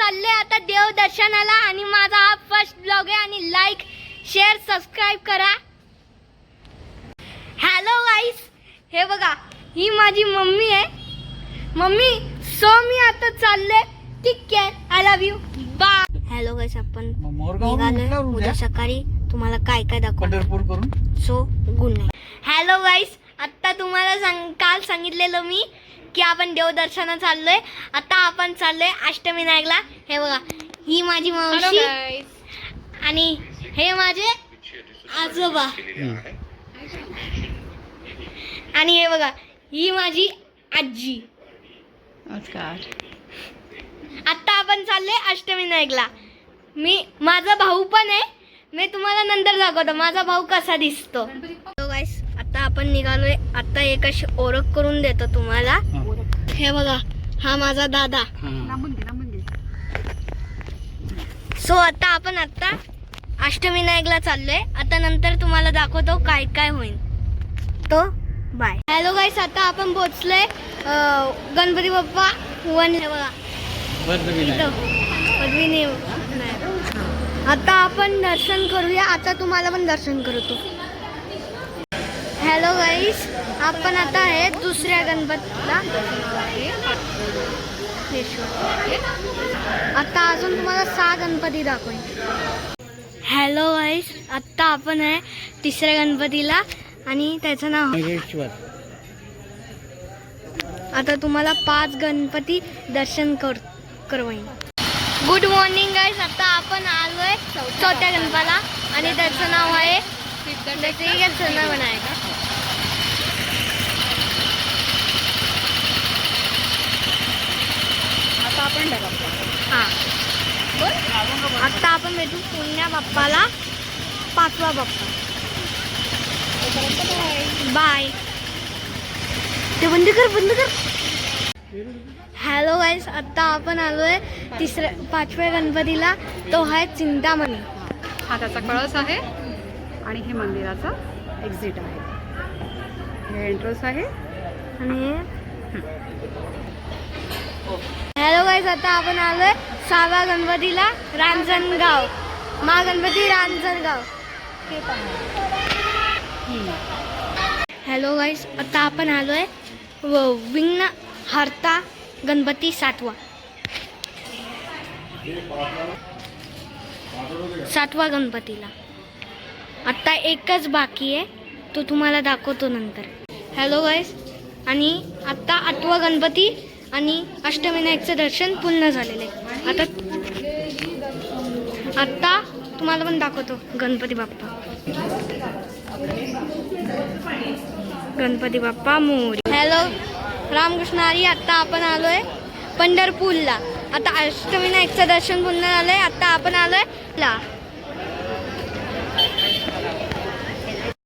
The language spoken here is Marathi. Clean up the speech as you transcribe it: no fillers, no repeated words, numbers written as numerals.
चालले आता देव दर्शनाला आणि माझा हा फर्स्ट ब्लॉग आहे आणि लाईक शेअर सबस्क्राईब करा. हॅलो गाईस, हे बघा ही माझी मम्मी आहे. मम्मी सो मी आता चालले. ठीक आहे, I love you, bye. Hello guys, आपण निघालोय उद्या सकाळी. तुम्हाला काय काय दाखवू so good night. Hello guys, आता तुम्हाला काल सांगितलेलं मी की आपण देवदर्शना चाललोय. आता आपण चाललोय अष्टविनायकला. हे बघा ही माझी मावशी आणि हे माझे आजोबा आणि हे बघा ही माझी आजी. आता आपण चाललोय अष्टविनायकला. माझा भाऊ पण आहे. मी तुम्हाला नंतर दाखवतो माझा भाऊ कसा दिसतो. गाईस, आता आपण निघालोय. आता एक अशी ओळख करून देतो तुम्हाला. हे बघा हा माझा दादा. सो आता अष्टविनायकला चाललोय. आता नंतर तुम्हाला दाखवतो काय काय होईल. तो बाय. हॅलो गाईस, आता आपण पोहोचलोय गणपती बाप्पा वन. हे बघा आता आपण दर्शन करूया. आता तुम्हाला पण दर्शन करतो. हॅलो गाईस, आपण आता आहे दुसऱ्या गणपतीला. आता अजून तुम्हाला 6 गणपती दाखवेन. हॅलो गाईस, आता आपण आहे तिसऱ्या गणपतीला आणि त्याचं नाव आता तुम्हाला 5 गणपती दर्शन करवाईन. गुड मॉर्निंग गाईस, आता आपण आलोय 4थ्या गणपाला आणि त्याचं नाव आहे विनायक. आता आपण भेटू पुण्या बाप्पाला 5वा बाप्पा. बाय. ते बंद कर. हॅलो गाईस, आता आपण आलोय 5व्या गणपतीला. तो आहे चिंतामणी. हा त्याचा कळस आहे आणि हे मंदिराचा एक्झिट आहे. हे एंट्रन्स आहे. आणि हॅलो गाईस, आता आपण आलोय 6व्या गणपतीला रांजणगाव. महागणपती रांजणगाव. हॅलो गाईस, आता आपण आलोय विघ्न हरता गणपती 7वा गणपतीला. आता एकच बाकी आहे, तो तुम्हाला दाखवतो नंतर. हॅलो गाईस, आणि आता 8वा गणपती आणि अष्टविनायकचं दर्शन पूर्ण झालेलं आहे. आता तुम्हाला पण दाखवतो गणपती बाप्पा मोरया. हॅलो रामकृष्ण हरी. आता आपण आलोय पंढरपूरला. आता अष्टविनायकचं दर्शन पूर्ण झालंय. आता आपण आलोय ला